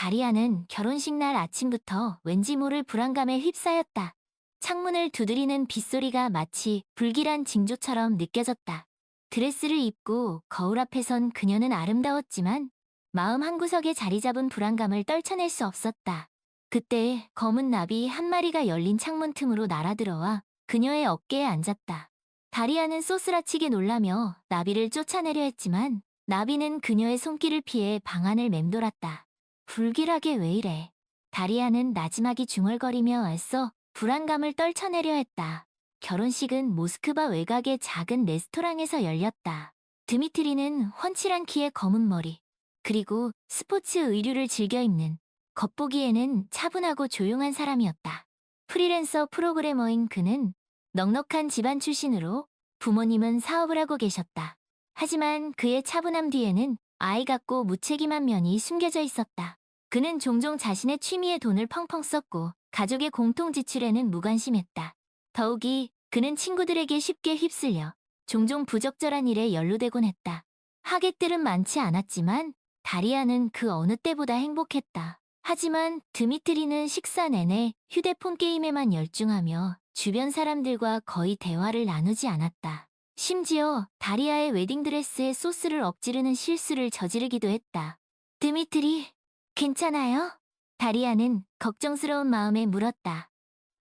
다리아는 결혼식 날 아침부터 왠지 모를 불안감에 휩싸였다. 창문을 두드리는 빗소리가 마치 불길한 징조처럼 느껴졌다. 드레스를 입고 거울 앞에 선 그녀는 아름다웠지만 마음 한구석에 자리 잡은 불안감을 떨쳐낼 수 없었다. 그때 검은 나비 한 마리가 열린 창문 틈으로 날아들어와 그녀의 어깨에 앉았다. 다리아는 소스라치게 놀라며 나비를 쫓아내려 했지만 나비는 그녀의 손길을 피해 방 안을 맴돌았다. 불길하게 왜 이래? 다리아는 나지막이 중얼거리며 애써 불안감을 떨쳐내려 했다. 결혼식은 모스크바 외곽의 작은 레스토랑에서 열렸다. 드미트리는 훤칠한 키에 검은 머리, 그리고 스포츠 의류를 즐겨 입는 겉보기에는 차분하고 조용한 사람이었다. 프리랜서 프로그래머인 그는 넉넉한 집안 출신으로 부모님은 사업을 하고 계셨다. 하지만 그의 차분함 뒤에는 아이 같고 무책임한 면이 숨겨져 있었다. 그는 종종 자신의 취미에 돈을 펑펑 썼고 가족의 공통 지출에는 무관심했다. 더욱이 그는 친구들에게 쉽게 휩쓸려 종종 부적절한 일에 연루되곤 했다. 하객들은 많지 않았지만 다리아는 그 어느 때보다 행복했다. 하지만 드미트리는 식사 내내 휴대폰 게임에만 열중하며 주변 사람들과 거의 대화를 나누지 않았다. 심지어 다리아의 웨딩드레스에 소스를 엎지르는 실수를 저지르기도 했다. 드미트리, 괜찮아요? 다리아는 걱정스러운 마음에 물었다.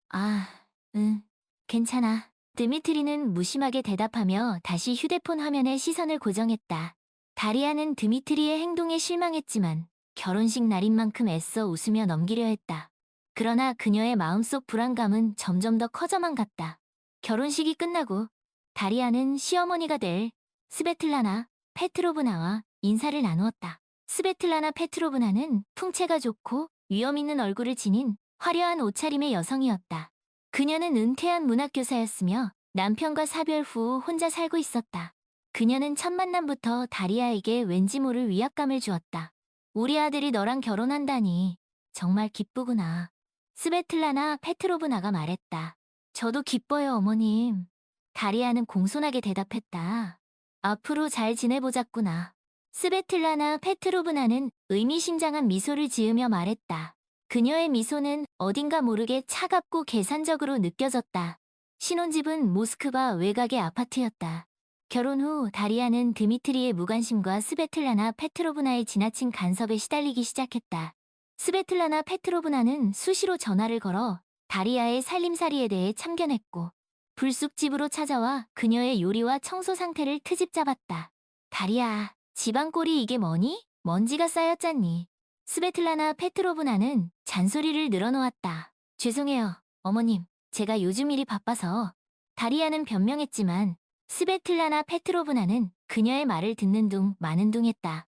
아, 응, 괜찮아. 드미트리는 무심하게 대답하며 다시 휴대폰 화면에 시선을 고정했다. 다리아는 드미트리의 행동에 실망했지만 결혼식 날인 만큼 애써 웃으며 넘기려 했다. 그러나 그녀의 마음속 불안감은 점점 더 커져만 갔다. 결혼식이 끝나고 다리아는 시어머니가 될 스베틀라나 페트로브나와 인사를 나누었다. 스베틀라나 페트로브나는 풍채가 좋고 위험 있는 얼굴을 지닌 화려한 옷차림의 여성이었다. 그녀는 은퇴한 문학교사였으며 남편과 사별 후 혼자 살고 있었다. 그녀는 첫 만남부터 다리아에게 왠지 모를 위압감을 주었다. 우리 아들이 너랑 결혼한다니 정말 기쁘구나. 스베틀라나 페트로브나가 말했다. 저도 기뻐요, 어머님. 다리아는 공손하게 대답했다. 앞으로 잘 지내보자꾸나. 스베틀라나 페트로브나는 의미심장한 미소를 지으며 말했다. 그녀의 미소는 어딘가 모르게 차갑고 계산적으로 느껴졌다. 신혼집은 모스크바 외곽의 아파트였다. 결혼 후 다리아는 드미트리의 무관심과 스베틀라나 페트로브나의 지나친 간섭에 시달리기 시작했다. 스베틀라나 페트로브나는 수시로 전화를 걸어 다리아의 살림살이에 대해 참견했고 불쑥 집으로 찾아와 그녀의 요리와 청소 상태를 트집잡았다. 다리아, 집안꼴이 이게 뭐니? 먼지가 쌓였잖니. 스베틀라나 페트로브나는 잔소리를 늘어놓았다. 죄송해요, 어머님. 제가 요즘 일이 바빠서. 다리아는 변명했지만 스베틀라나 페트로브나는 그녀의 말을 듣는 둥 마는 둥 했다.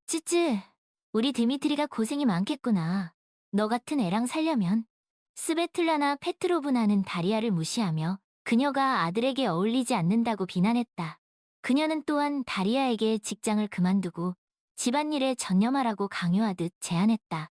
쯔쯔, 우리 드미트리가 고생이 많겠구나. 너 같은 애랑 살려면. 스베틀라나 페트로브나는 다리아를 무시하며 그녀가 아들에게 어울리지 않는다고 비난했다. 그녀는 또한 다리아에게 직장을 그만두고 집안일에 전념하라고 강요하듯 제안했다.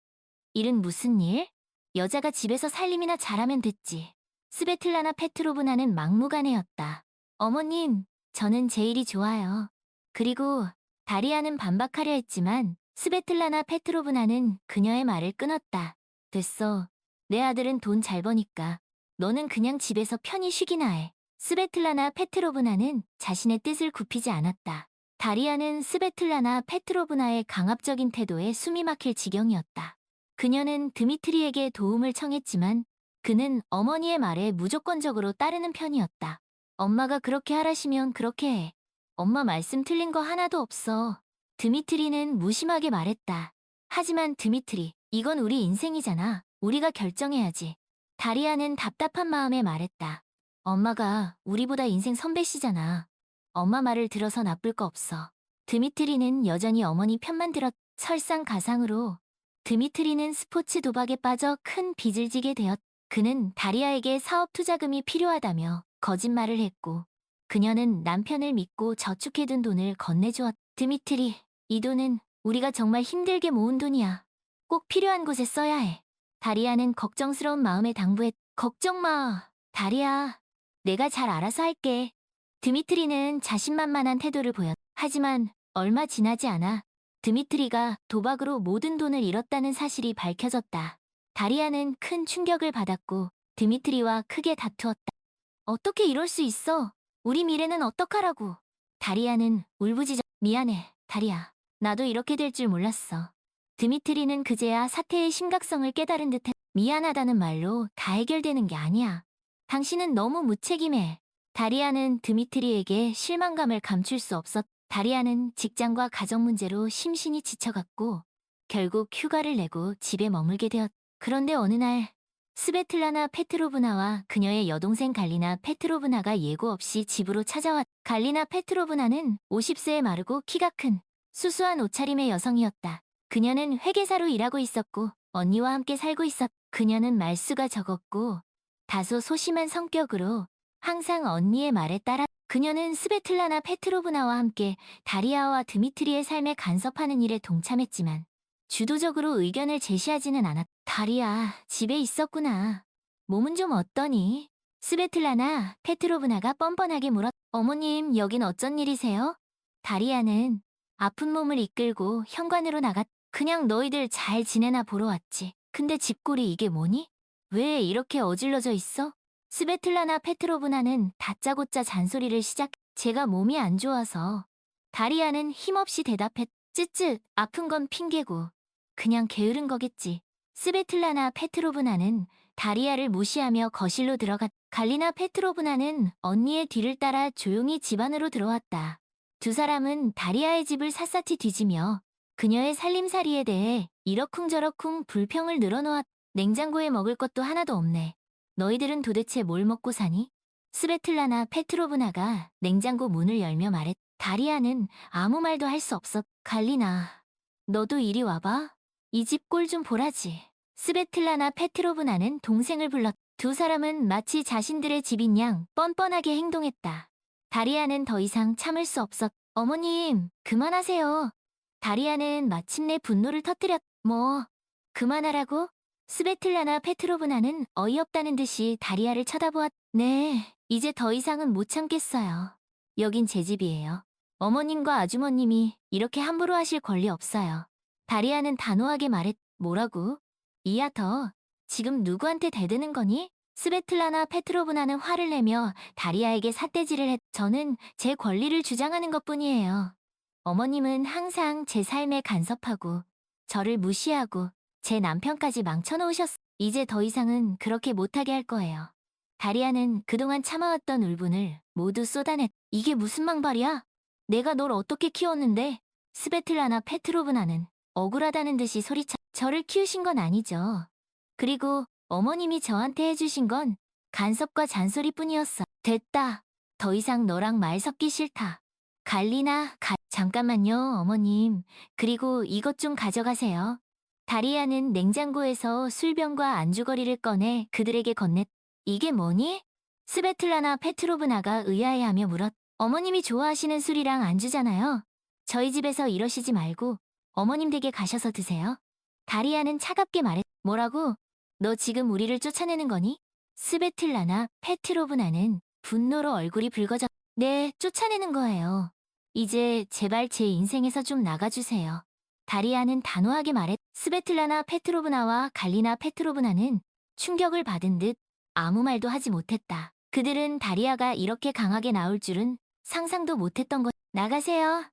일은 무슨 일? 여자가 집에서 살림이나 잘하면 됐지. 스베틀라나 페트로브나는 막무가내였다. 어머님, 저는 제 일이 좋아요. 그리고 다리아는 반박하려 했지만 스베틀라나 페트로브나는 그녀의 말을 끊었다. 됐어. 내 아들은 돈 잘 버니까 너는 그냥 집에서 편히 쉬기나 해. 스베틀라나 페트로브나는 자신의 뜻을 굽히지 않았다. 다리아는 스베틀라나 페트로브나의 강압적인 태도에 숨이 막힐 지경이었다. 그녀는 드미트리에게 도움을 청했지만 그는 어머니의 말에 무조건적으로 따르는 편이었다. 엄마가 그렇게 하라시면 그렇게 해. 엄마 말씀 틀린 거 하나도 없어. 드미트리는 무심하게 말했다. 하지만 드미트리, 이건 우리 인생이잖아. 우리가 결정해야지. 다리아는 답답한 마음에 말했다. 엄마가 우리보다 인생 선배시잖아. 엄마 말을 들어서 나쁠 거 없어. 드미트리는 여전히 어머니 편만 들었. 설상가상으로 드미트리는 스포츠 도박에 빠져 큰 빚을 지게 되었. 그는 다리아에게 사업 투자금이 필요하다며 거짓말을 했고 그녀는 남편을 믿고 저축해둔 돈을 건네주었. 드미트리, 이 돈은 우리가 정말 힘들게 모은 돈이야. 꼭 필요한 곳에 써야 해. 다리아는 걱정스러운 마음에 당부했. 걱정 마, 다리아. 내가 잘 알아서 할게. 드미트리는 자신만만한 태도를 보였. 하지만 얼마 지나지 않아 드미트리가 도박으로 모든 돈을 잃었다는 사실이 밝혀졌다. 다리아는 큰 충격을 받았고 드미트리와 크게 다투었다. 어떻게 이럴 수 있어? 우리 미래는 어떡하라고? 다리아는 울부짖어. 미안해, 다리아. 나도 이렇게 될 줄 몰랐어. 드미트리는 그제야 사태의 심각성을 깨달은 듯해. 미안하다는 말로 다 해결되는 게 아니야. 당신은 너무 무책임해. 다리아는 드미트리에게 실망감을 감출 수 없었. 다리아는 직장과 가정 문제로 심신이 지쳐갔고 결국 휴가를 내고 집에 머물게 되었. 그런데 어느 날 스베틀라나 페트로브나와 그녀의 여동생 갈리나 페트로브나가 예고 없이 집으로 찾아왔. 갈리나 페트로브나는 50세에 마르고 키가 큰 수수한 옷차림의 여성이었다. 그녀는 회계사로 일하고 있었고 언니와 함께 살고 있었. 그녀는 말수가 적었고 다소 소심한 성격으로 항상 언니의 말에 따라. 그녀는 스베틀라나 페트로브나와 함께 다리아와 드미트리의 삶에 간섭하는 일에 동참했지만 주도적으로 의견을 제시하지는 않았. 다리아, 집에 있었구나. 몸은 좀 어떠니? 스베틀라나 페트로브나가 뻔뻔하게 물었. 어머님, 여긴 어쩐 일이세요? 다리아는 아픈 몸을 이끌고 현관으로 나갔. 그냥 너희들 잘 지내나 보러 왔지. 근데 집골이 이게 뭐니? 왜 이렇게 어질러져 있어? 스베틀라나 페트로브나는 다짜고짜 잔소리를 시작. 제가 몸이 안 좋아서. 다리아는 힘없이 대답했. 쯧쯧, 아픈 건 핑계고. 그냥 게으른 거겠지. 스베틀라나 페트로브나는 다리아를 무시하며 거실로 들어갔. 갈리나 페트로브나는 언니의 뒤를 따라 조용히 집 안으로 들어왔다. 두 사람은 다리아의 집을 샅샅이 뒤지며 그녀의 살림살이에 대해 이러쿵저러쿵 불평을 늘어놓았. 냉장고에 먹을 것도 하나도 없네. 너희들은 도대체 뭘 먹고 사니? 스베틀라나 페트로브나가 냉장고 문을 열며 말했. 다리아는 아무 말도 할 수 없었. 갈리나, 너도 이리 와봐. 이 집 꼴 좀 보라지. 스베틀라나 페트로브나는 동생을 불렀. 두 사람은 마치 자신들의 집인 양 뻔뻔하게 행동했다. 다리아는 더 이상 참을 수 없었. 어머님, 그만하세요. 다리아는 마침내 분노를 터뜨렸. 뭐, 그만하라고? 스베틀라나 페트로브나는 어이없다는 듯이 다리아를 쳐다보았. 네, 이제 더 이상은 못 참겠어요. 여긴 제 집이에요. 어머님과 아주머님이 이렇게 함부로 하실 권리 없어요. 다리아는 단호하게 말했. 뭐라고? 이아터, 지금 누구한테 대드는 거니? 스베틀라나 페트로브나는 화를 내며 다리아에게 삿대질을 했. 저는 제 권리를 주장하는 것뿐이에요. 어머님은 항상 제 삶에 간섭하고 저를 무시하고 제 남편까지 망쳐놓으셨어. 이제 더 이상은 그렇게 못하게 할 거예요. 다리아는 그동안 참아왔던 울분을 모두 쏟아냈. 이게 무슨 망발이야? 내가 널 어떻게 키웠는데? 스베틀라나 페트로브나는 억울하다는 듯이 소리쳐. 저를 키우신 건 아니죠. 그리고 어머님이 저한테 해주신 건 간섭과 잔소리뿐이었어. 됐다. 더 이상 너랑 말 섞기 싫다. 갈리나, 잠깐만요, 어머님. 그리고 이것 좀 가져가세요. 다리아는 냉장고에서 술병과 안주거리를 꺼내 그들에게 건넸. 이게 뭐니? 스베틀라나 페트로브나가 의아해하며 물었. 어머님이 좋아하시는 술이랑 안주잖아요. 저희 집에서 이러시지 말고 어머님 댁에 가셔서 드세요. 다리아는 차갑게 말했. 뭐라고? 너 지금 우리를 쫓아내는 거니? 스베틀라나 페트로브나는 분노로 얼굴이 붉어졌. 네, 쫓아내는 거예요. 이제 제발 제 인생에서 좀 나가주세요. 다리아는 단호하게 말했. 스베틀라나 페트로브나와 갈리나 페트로브나는 충격을 받은 듯 아무 말도 하지 못했다. 그들은 다리아가 이렇게 강하게 나올 줄은 상상도 못했던 것. 나가세요.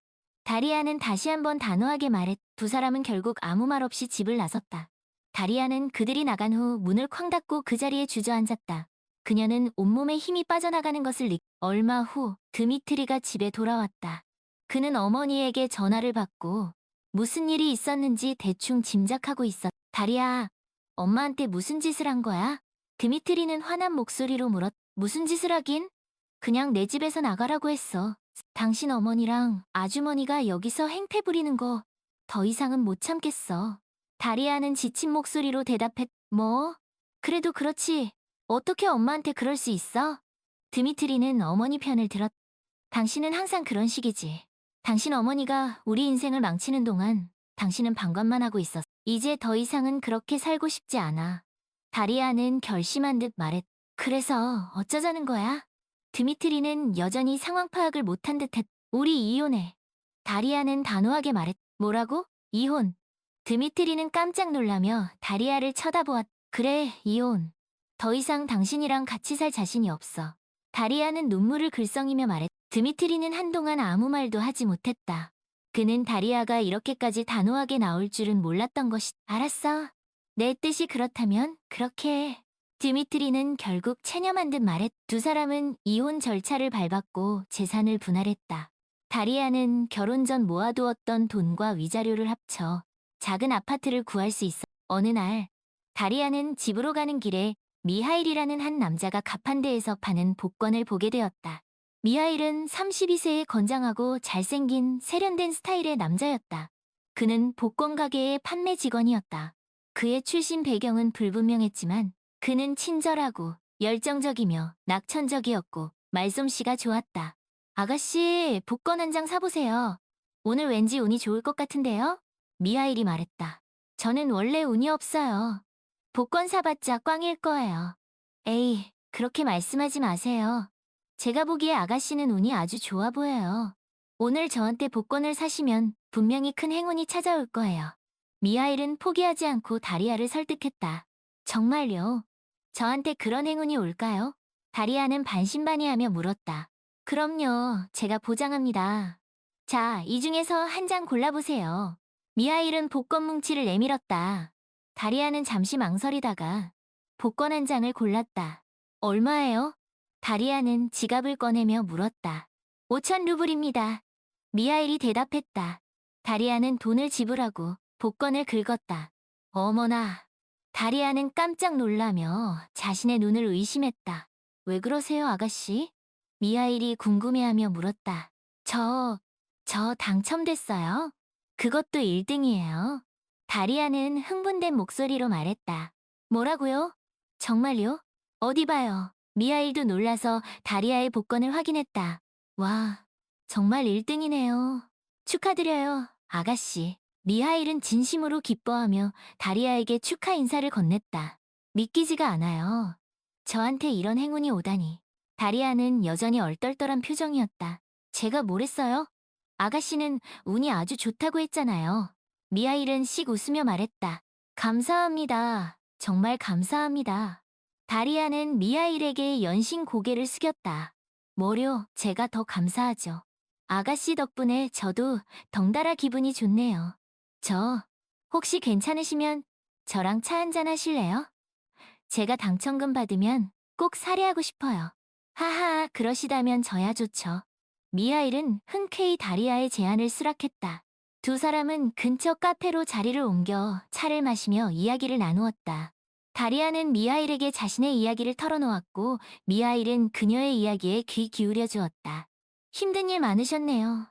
다리아는 다시 한번 단호하게 말했. 두 사람은 결국 아무 말 없이 집을 나섰다. 다리아는 그들이 나간 후 문을 쾅 닫고 그 자리에 주저앉았다. 그녀는 온몸에 힘이 빠져나가는 것을 얼마 후 드미트리가 집에 돌아왔다. 그는 어머니에게 전화를 받고 무슨 일이 있었는지 대충 짐작하고 있었. 다리아, 엄마한테 무슨 짓을 한 거야? 드미트리는 화난 목소리로 물었. 무슨 짓을 하긴? 그냥 내 집에서 나가라고 했어. 당신 어머니랑 아주머니가 여기서 행패 부리는 거 더 이상은 못 참겠어. 다리아는 지친 목소리로 대답했. 뭐? 그래도 그렇지. 어떻게 엄마한테 그럴 수 있어? 드미트리는 어머니 편을 들었. 당신은 항상 그런 식이지. 당신 어머니가 우리 인생을 망치는 동안 당신은 방관만 하고 있었어. 이제 더 이상은 그렇게 살고 싶지 않아. 다리아는 결심한 듯 말했. 그래서 어쩌자는 거야? 드미트리는 여전히 상황 파악을 못한 듯했. 우리 이혼해. 다리아는 단호하게 말했. 뭐라고? 이혼. 드미트리는 깜짝 놀라며 다리아를 쳐다보았. 그래, 이혼. 더 이상 당신이랑 같이 살 자신이 없어. 다리아는 눈물을 글썽이며 말했. 드미트리는 한동안 아무 말도 하지 못했다. 그는 다리아가 이렇게까지 단호하게 나올 줄은 몰랐던 것이. 알았어. 내 뜻이 그렇다면 그렇게 해. 드미트리는 결국 체념한 듯 말했. 두 사람은 이혼 절차를 밟았고 재산을 분할했다. 다리아는 결혼 전 모아두었던 돈과 위자료를 합쳐 작은 아파트를 구할 수 있어. 어느 날 다리아는 집으로 가는 길에 미하일이라는 한 남자가 가판대에서 파는 복권을 보게 되었다. 미하일은 32세의 건장하고 잘생긴 세련된 스타일의 남자였다. 그는 복권 가게의 판매 직원이었다. 그의 출신 배경은 불분명했지만 그는 친절하고 열정적이며 낙천적이었고 말솜씨가 좋았다. 아가씨, 복권 한 장 사보세요. 오늘 왠지 운이 좋을 것 같은데요? 미하일이 말했다. 저는 원래 운이 없어요. 복권 사봤자 꽝일 거예요. 에이, 그렇게 말씀하지 마세요. 제가 보기에 아가씨는 운이 아주 좋아 보여요. 오늘 저한테 복권을 사시면 분명히 큰 행운이 찾아올 거예요. 미하일은 포기하지 않고 다리아를 설득했다. 정말요? 저한테 그런 행운이 올까요? 다리아는 반신반의하며 물었다. 그럼요, 제가 보장합니다. 자, 이 중에서 한 장 골라보세요. 미하일은 복권 뭉치를 내밀었다. 다리아는 잠시 망설이다가 복권 한 장을 골랐다. 얼마예요? 다리아는 지갑을 꺼내며 물었다. 5천 루블입니다. 미하일이 대답했다. 다리아는 돈을 지불하고 복권을 긁었다. 어머나. 다리아는 깜짝 놀라며 자신의 눈을 의심했다. 왜 그러세요, 아가씨? 미하일이 궁금해하며 물었다. 저 당첨됐어요. 그것도 1등이에요. 다리아는 흥분된 목소리로 말했다. 뭐라고요? 정말요? 어디 봐요. 미하일도 놀라서 다리아의 복권을 확인했다. 와, 정말 1등이네요. 축하드려요, 아가씨. 미하일은 진심으로 기뻐하며 다리아에게 축하 인사를 건넸다. 믿기지가 않아요. 저한테 이런 행운이 오다니. 다리아는 여전히 얼떨떨한 표정이었다. 제가 뭘 했어요? 아가씨는 운이 아주 좋다고 했잖아요. 미하일은 씩 웃으며 말했다. 감사합니다. 정말 감사합니다. 다리아는 미하일에게 연신 고개를 숙였다. 뭐려, 제가 더 감사하죠. 아가씨 덕분에 저도 덩달아 기분이 좋네요. 혹시 괜찮으시면 저랑 차 한잔 하실래요? 제가 당첨금 받으면 꼭 살해하고 싶어요. 하하, 그러시다면 저야 좋죠. 미하일은 흔쾌히 다리아의 제안을 수락했다. 두 사람은 근처 카페로 자리를 옮겨 차를 마시며 이야기를 나누었다. 다리아는 미하일에게 자신의 이야기를 털어놓았고 미하일은 그녀의 이야기에 귀 기울여 주었다. 힘든 일 많으셨네요.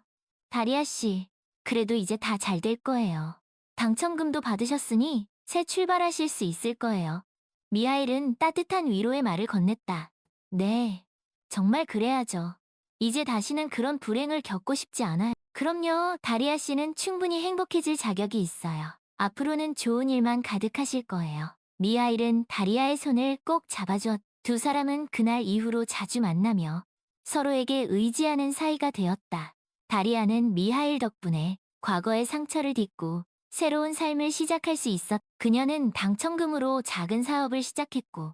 다리아 씨, 그래도 이제 다 잘 될 거예요. 당첨금도 받으셨으니 새 출발하실 수 있을 거예요. 미하일은 따뜻한 위로의 말을 건넸다. 네, 정말 그래야죠. 이제 다시는 그런 불행을 겪고 싶지 않아요. 그럼요, 다리아 씨는 충분히 행복해질 자격이 있어요. 앞으로는 좋은 일만 가득하실 거예요. 미하일은 다리아의 손을 꼭 잡아주었. 두 사람은 그날 이후로 자주 만나며 서로에게 의지하는 사이가 되었다. 다리아는 미하일 덕분에 과거의 상처를 딛고 새로운 삶을 시작할 수 있었. 그녀는 당첨금으로 작은 사업을 시작했고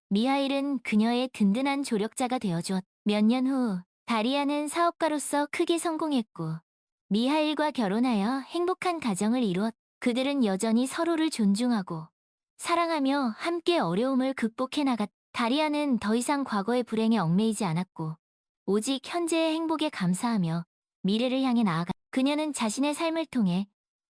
미하일은 그녀의 든든한 조력자가 되어주었. 몇 년 후 다리아는 사업가로서 크게 성공했고 미하일과 결혼하여 행복한 가정을 이루었. 그들은 여전히 서로를 존중하고 사랑하며 함께 어려움을 극복해 나갔. 다리아는 더 이상 과거의 불행에 얽매이지 않았고 오직 현재의 행복에 감사하며 미래를 향해 나아가. 그녀는 자신의 삶을 통해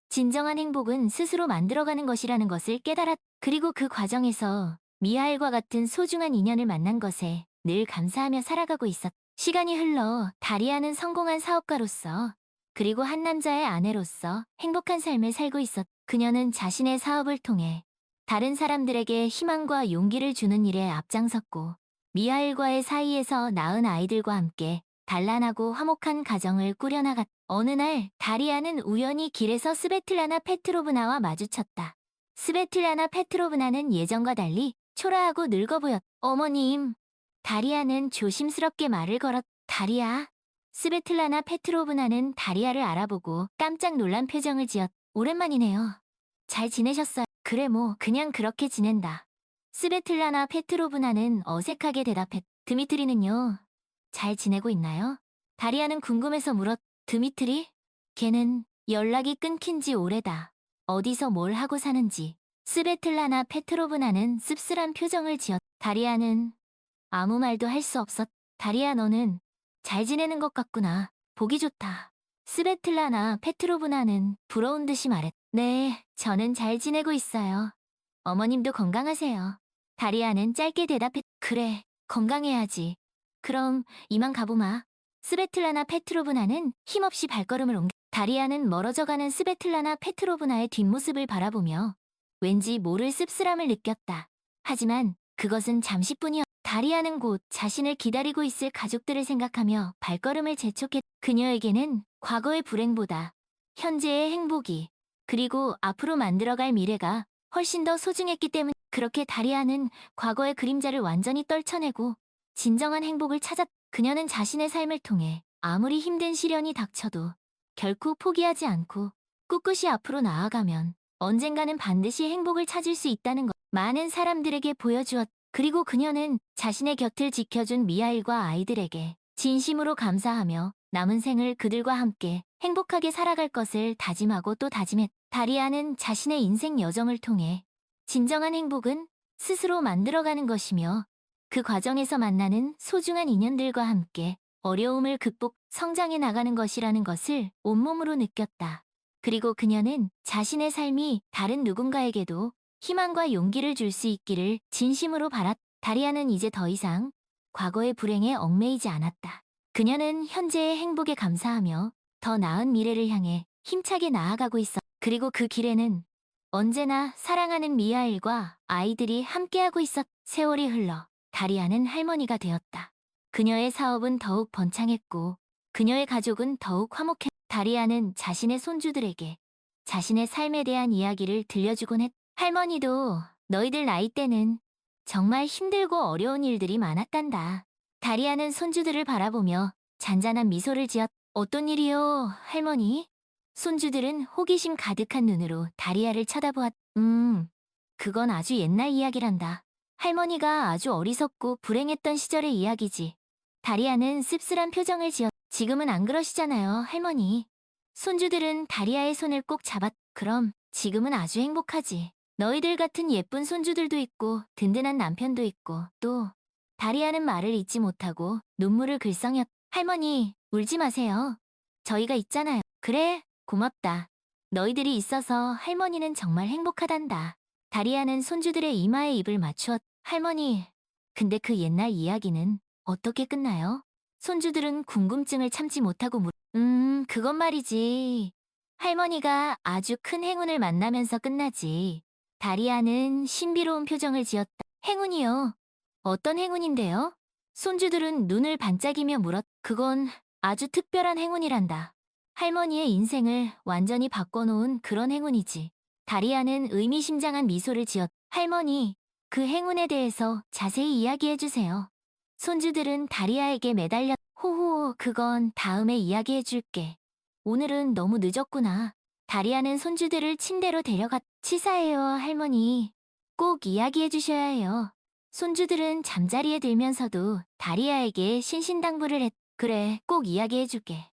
진정한 행복은 스스로 만들어가는 것이라는 것을 깨달았. 그리고 그 과정에서 미하일과 같은 소중한 인연을 만난 것에 늘 감사하며 살아가고 있었. 시간이 흘러 다리아는 성공한 사업가로서 그리고 한 남자의 아내로서 행복한 삶을 살고 있었. 그녀는 자신의 사업을 통해 다른 사람들에게 희망과 용기를 주는 일에 앞장섰고 미하일과의 사이에서 낳은 아이들과 함께 단란하고 화목한 가정을 꾸려나갔. 어느 날 다리아는 우연히 길에서 스베틀라나 페트로브나와 마주쳤다. 스베틀라나 페트로브나는 예전과 달리 초라하고 늙어 보였. 어머님. 다리아는 조심스럽게 말을 걸었. 다리아. 스베틀라나 페트로브나는 다리아를 알아보고 깜짝 놀란 표정을 지었. 오랜만이네요. 잘 지내셨어요? 그래 뭐 그냥 그렇게 지낸다. 스베틀라나 페트로브나는 어색하게 대답했. 드미트리는요? 잘 지내고 있나요? 다리아는 궁금해서 물었. 드미트리? 걔는 연락이 끊긴 지 오래다. 어디서 뭘 하고 사는지. 스베틀라나 페트로브나는 씁쓸한 표정을 지었. 다리아는 아무 말도 할 수 없었. 다리아 너는 잘 지내는 것 같구나. 보기 좋다. 스베틀라나 페트로브나는 부러운 듯이 말했. 네, 저는 잘 지내고 있어요. 어머님도 건강하세요. 다리아는 짧게 대답했. 그래, 건강해야지. 그럼 이만 가보마. 스베틀라나 페트로브나는 힘없이 발걸음을 옮겨. 다리아는 멀어져가는 스베틀라나 페트로브나의 뒷모습을 바라보며 왠지 모를 씁쓸함을 느꼈다. 하지만 그것은 잠시뿐이었다. 다리아는 곧 자신을 기다리고 있을 가족들을 생각하며 발걸음을 재촉했. 그녀에게는 과거의 불행보다 현재의 행복이 그리고 앞으로 만들어갈 미래가 훨씬 더 소중했기 때문. 그렇게 다리아는 과거의 그림자를 완전히 떨쳐내고 진정한 행복을 찾았. 그녀는 자신의 삶을 통해 아무리 힘든 시련이 닥쳐도 결코 포기하지 않고 꿋꿋이 앞으로 나아가면 언젠가는 반드시 행복을 찾을 수 있다는 것. 많은 사람들에게 보여주었. 그리고 그녀는 자신의 곁을 지켜준 미하일과 아이들에게 진심으로 감사하며 남은 생을 그들과 함께 행복하게 살아갈 것을 다짐하고 또 다짐했. 다리아는 자신의 인생 여정을 통해 진정한 행복은 스스로 만들어가는 것이며 그 과정에서 만나는 소중한 인연들과 함께 어려움을 극복, 성장해 나가는 것이라는 것을 온몸으로 느꼈다. 그리고 그녀는 자신의 삶이 다른 누군가에게도 희망과 용기를 줄 수 있기를 진심으로 바랐. 다리아는 이제 더 이상 과거의 불행에 얽매이지 않았다. 그녀는 현재의 행복에 감사하며 더 나은 미래를 향해 힘차게 나아가고 있어. 그리고 그 길에는 언제나 사랑하는 미하일과 아이들이 함께하고 있었. 세월이 흘러 다리아는 할머니가 되었다. 그녀의 사업은 더욱 번창했고 그녀의 가족은 더욱 화목했. 다리아는 자신의 손주들에게 자신의 삶에 대한 이야기를 들려주곤 했. 할머니도 너희들 나이 때는 정말 힘들고 어려운 일들이 많았단다. 다리아는 손주들을 바라보며 잔잔한 미소를 지었. 어떤 일이요, 할머니? 손주들은 호기심 가득한 눈으로 다리아를 쳐다보았. 그건 아주 옛날 이야기란다. 할머니가 아주 어리석고 불행했던 시절의 이야기지. 다리아는 씁쓸한 표정을 지었. 지금은 안 그러시잖아요, 할머니. 손주들은 다리아의 손을 꼭 잡았. 그럼 지금은 아주 행복하지. 너희들 같은 예쁜 손주들도 있고 든든한 남편도 있고 또 다리아는 말을 잇지 못하고 눈물을 글썽였. 할머니, 울지 마세요. 저희가 있잖아요. 그래, 고맙다. 너희들이 있어서 할머니는 정말 행복하단다. 다리아는 손주들의 이마에 입을 맞추었. 할머니, 근데 그 옛날 이야기는 어떻게 끝나요? 손주들은 궁금증을 참지 못하고 그건 말이지. 할머니가 아주 큰 행운을 만나면서 끝나지. 다리아는 신비로운 표정을 지었다. 행운이요? 어떤 행운인데요? 손주들은 눈을 반짝이며 물었. 그건 아주 특별한 행운이란다. 할머니의 인생을 완전히 바꿔놓은 그런 행운이지. 다리아는 의미심장한 미소를 지었. 할머니, 그 행운에 대해서 자세히 이야기해주세요. 손주들은 다리아에게 매달렸. 호호, 그건 다음에 이야기해줄게. 오늘은 너무 늦었구나. 다리아는 손주들을 침대로 데려갔. 치사해요, 할머니. 꼭 이야기해주셔야 해요. 손주들은 잠자리에 들면서도 다리아에게 신신당부를 했. 그래, 꼭 이야기해줄게.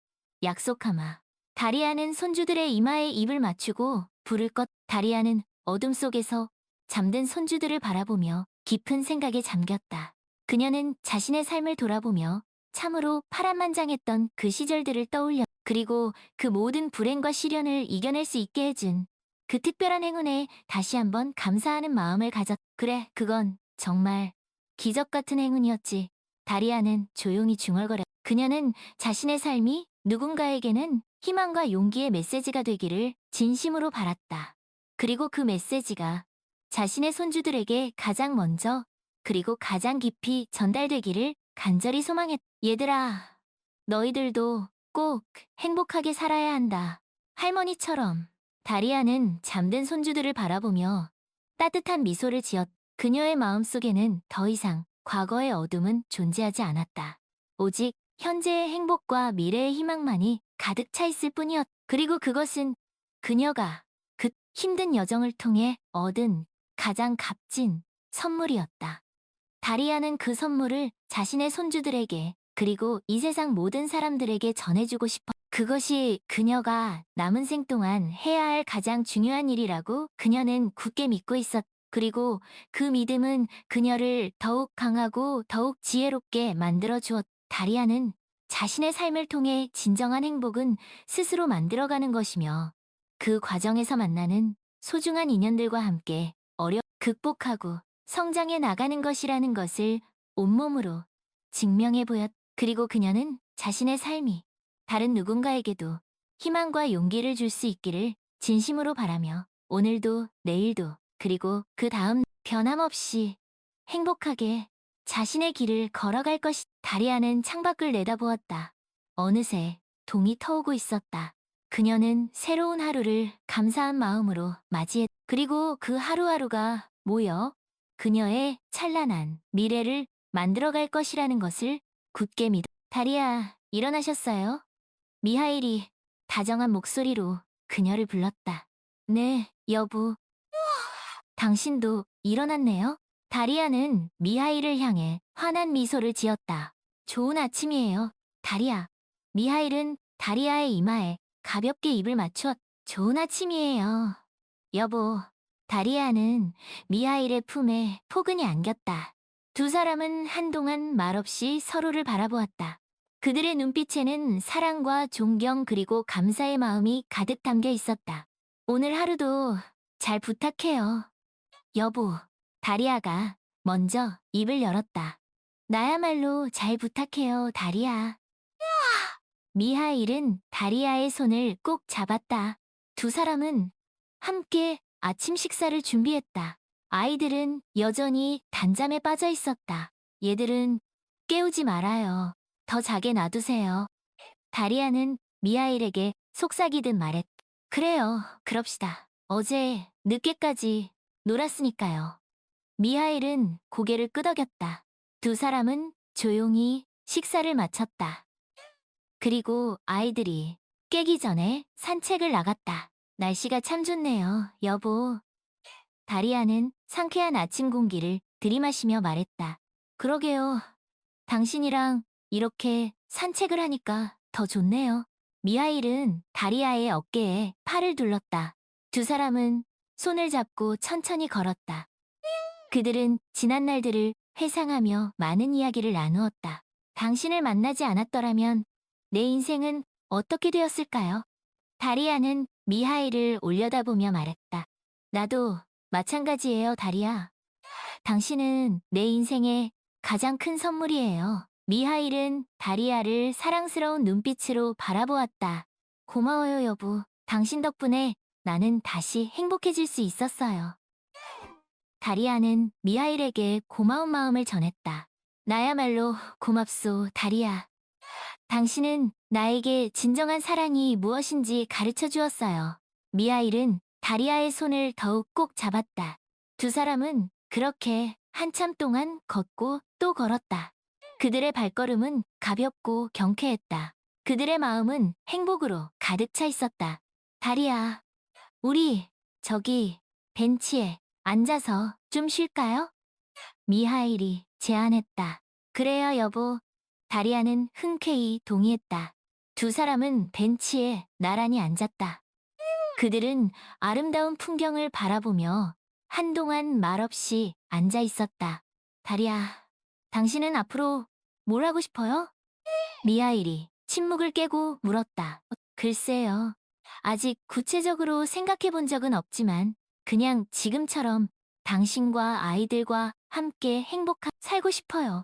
약속하마. 다리아는 손주들의 이마에 입을 맞추고 불을 껐. 다리아는 어둠 속에서 잠든 손주들을 바라보며 깊은 생각에 잠겼다. 그녀는 자신의 삶을 돌아보며 참으로 파란만장했던 그 시절들을 떠올려. 그리고 그 모든 불행과 시련을 이겨낼 수 있게 해준 그 특별한 행운에 다시 한번 감사하는 마음을 가졌. 그래, 그건 정말 기적 같은 행운이었지. 다리아는 조용히 중얼거렸. 그녀는 자신의 삶이 누군가에게는 희망과 용기의 메시지가 되기를 진심으로 바랐다. 그리고 그 메시지가 자신의 손주들에게 가장 먼저 그리고 가장 깊이 전달되기를 간절히 소망했. 얘들아, 너희들도 꼭 행복하게 살아야 한다. 할머니처럼. 다리아는 잠든 손주들을 바라보며 따뜻한 미소를 지었. 그녀의 마음속에는 더 이상 과거의 어둠은 존재하지 않았다. 오직 현재의 행복과 미래의 희망만이 가득 차 있을 뿐이었. 그리고 그것은 그녀가 그 힘든 여정을 통해 얻은 가장 값진 선물이었다. 다리아는 그 선물을 자신의 손주들에게 그리고 이 세상 모든 사람들에게 전해주고 싶어. 그것이 그녀가 남은 생 동안 해야 할 가장 중요한 일이라고 그녀는 굳게 믿고 있었. 그리고 그 믿음은 그녀를 더욱 강하고 더욱 지혜롭게 만들어 주었. 다리아는 자신의 삶을 통해 진정한 행복은 스스로 만들어가는 것이며 그 과정에서 만나는 소중한 인연들과 함께 극복하고 성장해 나가는 것이라는 것을 온몸으로 증명해 보였. 그리고 그녀는 자신의 삶이 다른 누군가에게도 희망과 용기를 줄 수 있기를 진심으로 바라며 오늘도 내일도 그리고 그 다음 변함없이 행복하게 자신의 길을 걸어갈 것이. 다리아는 창밖을 내다보았다. 어느새 동이 터오고 있었다. 그녀는 새로운 하루를 감사한 마음으로 맞이했. 그리고 그 하루하루가 모여 그녀의 찬란한 미래를 만들어갈 것이라는 것을 굳게 믿어. 다리아, 일어나셨어요? 미하일이 다정한 목소리로 그녀를 불렀다. 네, 여보. 당신도 일어났네요? 다리아는 미하일을 향해 환한 미소를 지었다. 좋은 아침이에요, 다리아. 미하일은 다리아의 이마에 가볍게 입을 맞추었. 좋은 아침이에요, 여보. 다리아는 미하일의 품에 포근히 안겼다. 두 사람은 한동안 말없이 서로를 바라보았다. 그들의 눈빛에는 사랑과 존경 그리고 감사의 마음이 가득 담겨 있었다. 오늘 하루도 잘 부탁해요, 여보. 다리아가 먼저 입을 열었다. 나야말로 잘 부탁해요, 다리아. 미하일은 다리아의 손을 꼭 잡았다. 두 사람은 함께 아침 식사를 준비했다. 아이들은 여전히 단잠에 빠져 있었다. 얘들은 깨우지 말아요. 더 자게 놔두세요. 다리아는 미하일에게 속삭이듯 말했다. 그래요, 그럽시다. 어제 늦게까지 놀았으니까요. 미하일은 고개를 끄덕였다. 두 사람은 조용히 식사를 마쳤다. 그리고 아이들이 깨기 전에 산책을 나갔다. 날씨가 참 좋네요, 여보. 다리아는 상쾌한 아침 공기를 들이마시며 말했다. 그러게요. 당신이랑 이렇게 산책을 하니까 더 좋네요. 미하일은 다리아의 어깨에 팔을 둘렀다. 두 사람은 손을 잡고 천천히 걸었다. 그들은 지난 날들을 회상하며 많은 이야기를 나누었다. 당신을 만나지 않았더라면 내 인생은 어떻게 되었을까요? 다리아는 미하일을 올려다보며 말했다. 나도 마찬가지예요, 다리아. 당신은 내 인생의 가장 큰 선물이에요. 미하일은 다리아를 사랑스러운 눈빛으로 바라보았다. 고마워요, 여보. 당신 덕분에 나는 다시 행복해질 수 있었어요. 다리아는 미하일에게 고마운 마음을 전했다. 나야말로 고맙소, 다리아. 당신은 나에게 진정한 사랑이 무엇인지 가르쳐 주었어요. 미하일은 다리아의 손을 더욱 꼭 잡았다. 두 사람은 그렇게 한참 동안 걷고 또 걸었다. 그들의 발걸음은 가볍고 경쾌했다. 그들의 마음은 행복으로 가득 차 있었다. 다리아, 우리 저기 벤치에 앉아서 좀 쉴까요? 미하일이 제안했다. 그래요, 여보. 다리아는 흔쾌히 동의했다. 두 사람은 벤치에 나란히 앉았다. 그들은 아름다운 풍경을 바라보며 한동안 말없이 앉아 있었다. 다리아, 당신은 앞으로 뭘 하고 싶어요? 미하일이 침묵을 깨고 물었다. 글쎄요. 아직 구체적으로 생각해 본 적은 없지만 그냥 지금처럼 당신과 아이들과 함께 살고 싶어요.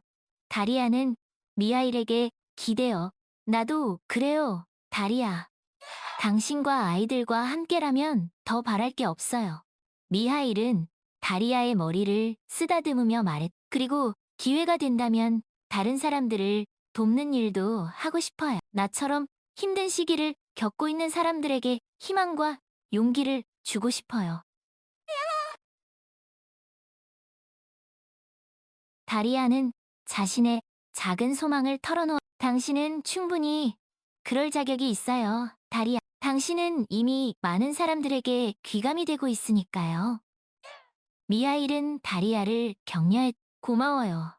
다리아는 미하일에게 기대어 나도 그래요, 다리아. 당신과 아이들과 함께라면 더 바랄 게 없어요. 미하일은 다리아의 머리를 쓰다듬으며 말했. 그리고 기회가 된다면 다른 사람들을 돕는 일도 하고 싶어요. 나처럼 힘든 시기를 겪고 있는 사람들에게 희망과 용기를 주고 싶어요. 다리아는 자신의 작은 소망을 털어놓았다. 당신은 충분히 그럴 자격이 있어요, 다리야. 당신은 이미 많은 사람들에게 귀감이 되고 있으니까요. 미하일은 다리아를 격려했. 고마워요.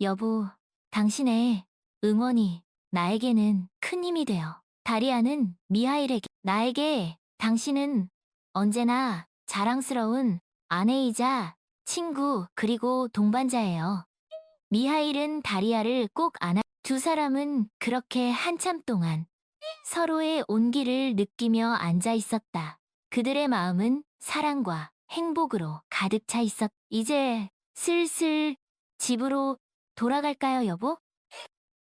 여보, 당신의 응원이 나에게는 큰 힘이 돼요. 다리아는 미하일에게 나에게 당신은 언제나 자랑스러운 아내이자 친구 그리고 동반자예요. 미하일은 다리아를 꼭 안아. 두 사람은 그렇게 한참 동안 서로의 온기를 느끼며 앉아 있었다. 그들의 마음은 사랑과 행복으로 가득 차 있었. 이제 슬슬 집으로 돌아갈까요, 여보?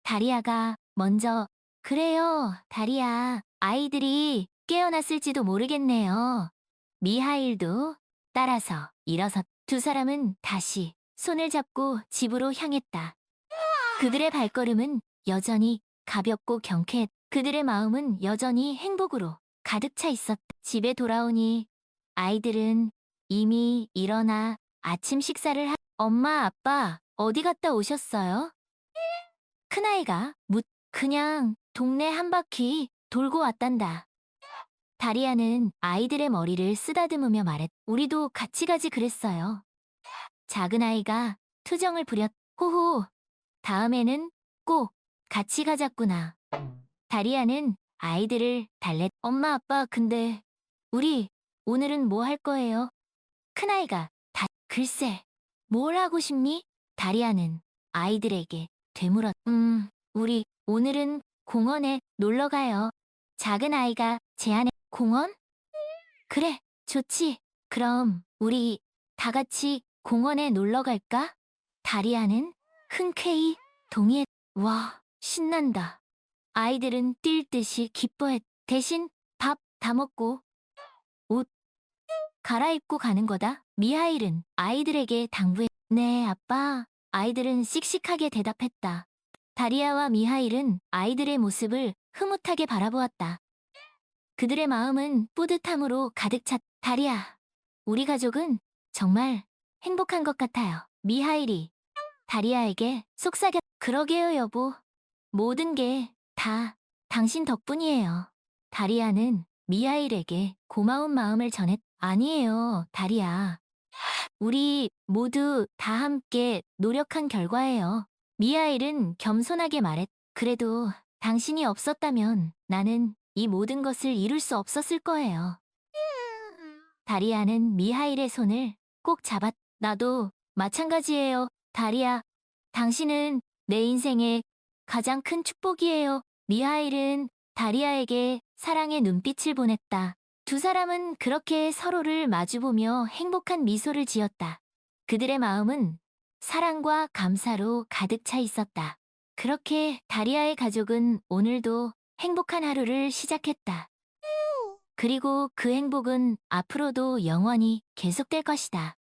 다리아가 먼저. 그래요, 다리아. 아이들이 깨어났을지도 모르겠네요. 미하일도 따라서 일어섰. 두 사람은 다시 손을 잡고 집으로 향했다. 그들의 발걸음은 여전히 가볍고 경쾌했. 그들의 마음은 여전히 행복으로 가득 차 있었다. 집에 돌아오니 아이들은 이미 일어나 아침 식사를 엄마, 아빠, 어디 갔다 오셨어요? 큰아이가 그냥 동네 한 바퀴 돌고 왔단다. 다리아는 아이들의 머리를 쓰다듬으며 말했. 우리도 같이 가지 그랬어요. 작은아이가 투정을 부렸. 호호, 다음에는 꼭 같이 가자꾸나. 다리아는 아이들을 달랬. 엄마, 아빠, 근데 우리 오늘은 뭐 할 거예요? 큰아이가 글쎄, 뭘 하고 싶니? 다리아는 아이들에게 되물었. 우리 오늘은 공원에 놀러 가요. 작은 아이가 제안해. 공원? 그래, 좋지. 그럼 우리 다 같이 공원에 놀러 갈까? 다리아는 흔쾌히 동의했. 와, 신난다. 아이들은 뛸 듯이 기뻐했. 대신 밥 다 먹고 옷 갈아입고 가는 거다. 미하일은 아이들에게 당부했. 네, 아빠. 아이들은 씩씩하게 대답했다. 다리아와 미하일은 아이들의 모습을 흐뭇하게 바라보았다. 그들의 마음은 뿌듯함으로 가득 찼. 다리아, 우리 가족은 정말 행복한 것 같아요. 미하일이 다리아에게 속삭였. 그러게요, 여보. 모든 게 다 당신 덕분이에요. 다리아는 미하일에게 고마운 마음을 전했. 아니에요, 다리아. 우리 모두 다 함께 노력한 결과예요. 미하일은 겸손하게 말했. 그래도 당신이 없었다면 나는 이 모든 것을 이룰 수 없었을 거예요. 다리아는 미하일의 손을 꼭 잡았. 나도 마찬가지예요, 다리아. 당신은 내 인생의 가장 큰 축복이에요. 미하일은 다리아에게 사랑의 눈빛을 보냈다. 두 사람은 그렇게 서로를 마주보며 행복한 미소를 지었다. 그들의 마음은 사랑과 감사로 가득 차 있었다. 그렇게 다리아의 가족은 오늘도 행복한 하루를 시작했다. 그리고 그 행복은 앞으로도 영원히 계속될 것이다.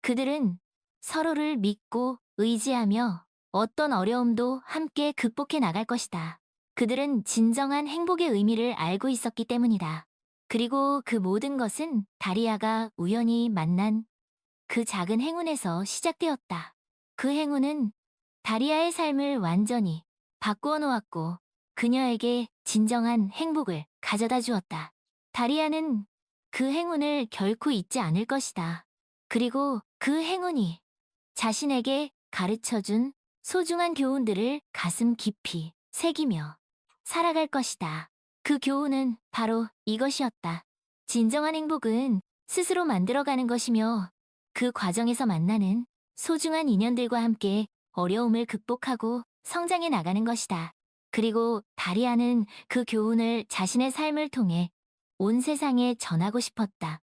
그들은 서로를 믿고 의지하며 어떤 어려움도 함께 극복해 나갈 것이다. 그들은 진정한 행복의 의미를 알고 있었기 때문이다. 그리고 그 모든 것은 다리아가 우연히 만난 그 작은 행운에서 시작되었다. 그 행운은 다리아의 삶을 완전히 바꾸어 놓았고 그녀에게 진정한 행복을 가져다 주었다. 다리아는 그 행운을 결코 잊지 않을 것이다. 그리고 그 행운이 자신에게 가르쳐준 소중한 교훈들을 가슴 깊이 새기며 살아갈 것이다. 그 교훈은 바로 이것이었다. 진정한 행복은 스스로 만들어가는 것이며 그 과정에서 만나는 소중한 인연들과 함께 어려움을 극복하고 성장해 나가는 것이다. 그리고 다리아는 그 교훈을 자신의 삶을 통해 온 세상에 전하고 싶었다.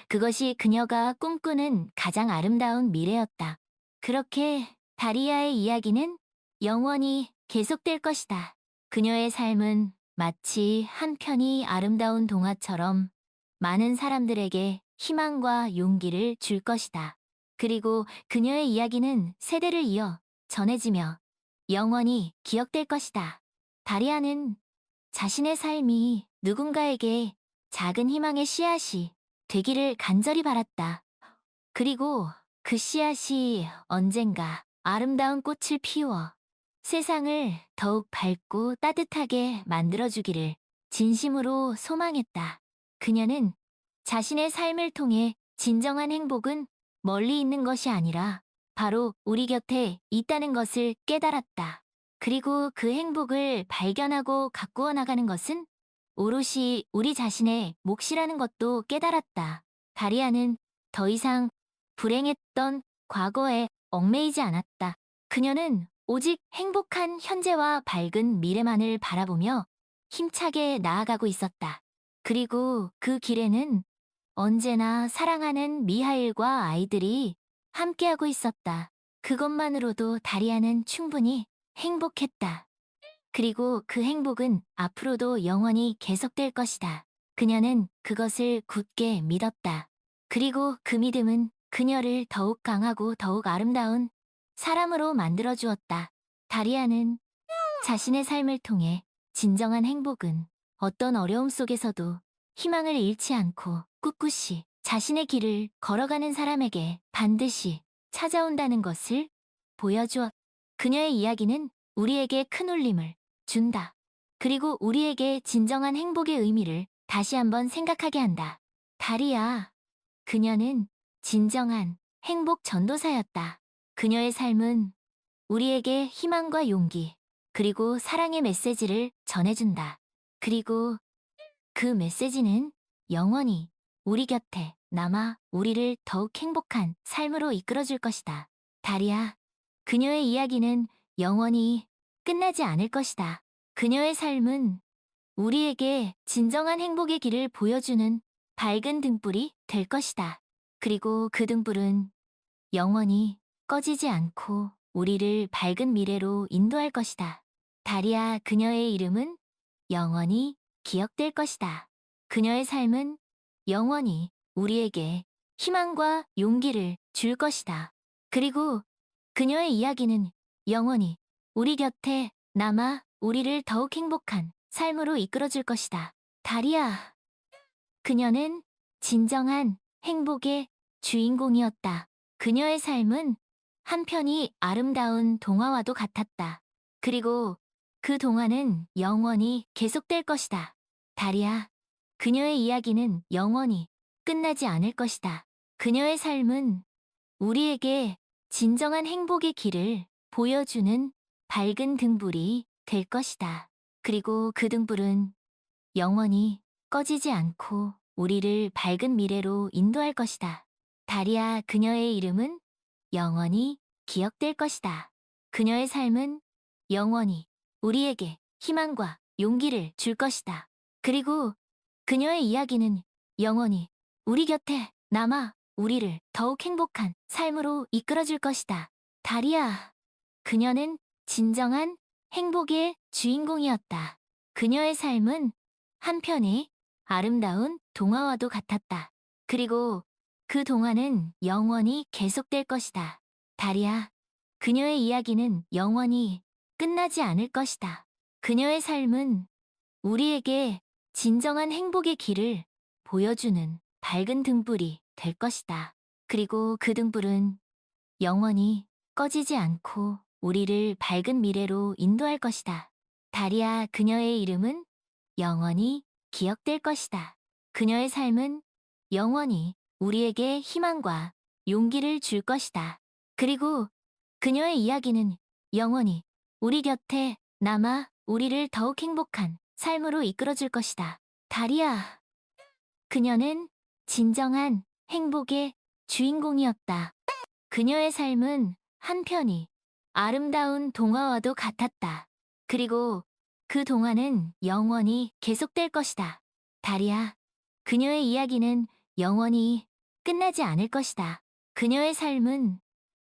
그것이 그녀가 꿈꾸는 가장 아름다운 미래였다. 그렇게 다리아의 이야기는 영원히 계속될 것이다. 그녀의 삶은 마치 한 편이 아름다운 동화처럼 많은 사람들에게 희망과 용기를 줄 것이다. 그리고 그녀의 이야기는 세대를 이어 전해지며 영원히 기억될 것이다. 다리아는 자신의 삶이 누군가에게 작은 희망의 씨앗이 되기를 간절히 바랐다. 그리고 그 씨앗이 언젠가 아름다운 꽃을 피워 세상을 더욱 밝고 따뜻하게 만들어주기를 진심으로 소망했다. 그녀는 자신의 삶을 통해 진정한 행복은 멀리 있는 것이 아니라 바로 우리 곁에 있다는 것을 깨달았다. 그리고 그 행복을 발견하고 가꾸어 나가는 것은 오롯이 우리 자신의 몫이라는 것도 깨달았다. 다리아는 더 이상 불행했던 과거에 얽매이지 않았다. 그녀는 오직 행복한 현재와 밝은 미래만을 바라보며 힘차게 나아가고 있었다. 그리고 그 길에는 언제나 사랑하는 미하일과 아이들이 함께하고 있었다. 그것만으로도 다리아는 충분히 행복했다. 그리고 그 행복은 앞으로도 영원히 계속될 것이다. 그녀는 그것을 굳게 믿었다. 그리고 그 믿음은 그녀를 더욱 강하고 더욱 아름다운 사람으로 만들어주었다. 다리아는 자신의 삶을 통해 진정한 행복은 어떤 어려움 속에서도 희망을 잃지 않고 꿋꿋이 자신의 길을 걸어가는 사람에게 반드시 찾아온다는 것을 보여주었다. 그녀의 이야기는 우리에게 큰 울림을 준다. 그리고 우리에게 진정한 행복의 의미를 다시 한번 생각하게 한다. 다리아, 그녀는 진정한 행복 전도사였다. 그녀의 삶은 우리에게 희망과 용기, 그리고 사랑의 메시지를 전해준다. 그리고 그 메시지는 영원히 우리 곁에 남아 우리를 더욱 행복한 삶으로 이끌어줄 것이다. 다리아, 그녀의 이야기는 영원히 끝나지 않을 것이다. 그녀의 삶은 우리에게 진정한 행복의 길을 보여주는 밝은 등불이 될 것이다. 그리고 그 등불은 영원히 꺼지지 않고 우리를 밝은 미래로 인도할 것이다. 다리아, 그녀의 이름은 영원히 기억될 것이다. 그녀의 삶은 영원히 우리에게 희망과 용기를 줄 것이다. 그리고 그녀의 이야기는 영원히 우리 곁에 남아 우리를 더욱 행복한 삶으로 이끌어줄 것이다. 다리아, 그녀는 진정한 행복의 주인공이었다. 그녀의 삶은 한편이 아름다운 동화와도 같았다. 그리고 그 동화는 영원히 계속될 것이다. 다리아, 그녀의 이야기는 영원히 끝나지 않을 것이다. 그녀의 삶은 우리에게 진정한 행복의 길을 보여주는 밝은 등불이 될 것이다. 그리고 그 등불은 영원히 꺼지지 않고 우리를 밝은 미래로 인도할 것이다. 다리아, 그녀의 이름은 영원히 기억될 것이다. 그녀의 삶은 영원히 우리에게 희망과 용기를 줄 것이다. 그리고 그녀의 이야기는 영원히 우리 곁에 남아 우리를 더욱 행복한 삶으로 이끌어줄 것이다. 다리아, 그녀는 진정한 행복의 주인공이었다. 그녀의 삶은 한편의 아름다운 동화와도 같았다. 그리고 그 동화는 영원히 계속될 것이다. 다리아, 그녀의 이야기는 영원히 끝나지 않을 것이다. 그녀의 삶은 우리에게 진정한 행복의 길을 보여주는 밝은 등불이 될 것이다. 그리고 그 등불은 영원히 꺼지지 않고 우리를 밝은 미래로 인도할 것이다. 다리아, 그녀의 이름은 영원히 기억될 것이다. 그녀의 삶은 영원히 우리에게 희망과 용기를 줄 것이다. 그리고 그녀의 이야기는 영원히 우리 곁에 남아 우리를 더욱 행복한 삶으로 이끌어줄 것이다. 다리아, 그녀는 진정한 행복의 주인공이었다. 그녀의 삶은 한편이 아름다운 동화와도 같았다. 그리고 그 동화는 영원히 계속될 것이다. 다리아, 그녀의 이야기는 영원히 끝나지 않을 것이다. 그녀의 삶은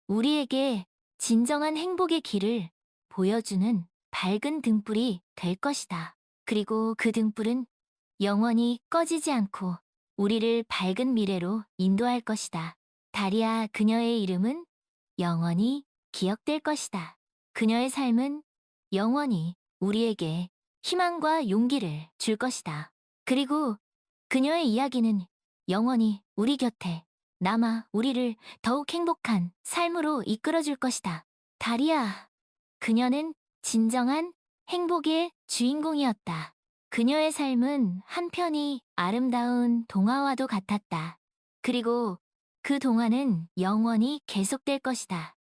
우리에게 진정한 행복의 길을 보여주는 밝은 등불이 될 것이다. 그리고 그 등불은 영원히 꺼지지 않고 우리를 밝은 미래로 인도할 것이다. 다리아, 그녀의 이름은 영원히 기억될 것이다. 그녀의 삶은 영원히 우리에게 희망과 용기를 줄 것이다. 그리고 그녀의 이야기는 영원히 우리 곁에 남아 우리를 더욱 행복한 삶으로 이끌어줄 것이다. 다리아, 그녀는 진정한 행복의 주인공이었다. 그녀의 삶은 한편이 아름다운 동화와도 같았다. 그리고 그 동화는 영원히 계속될 것이다.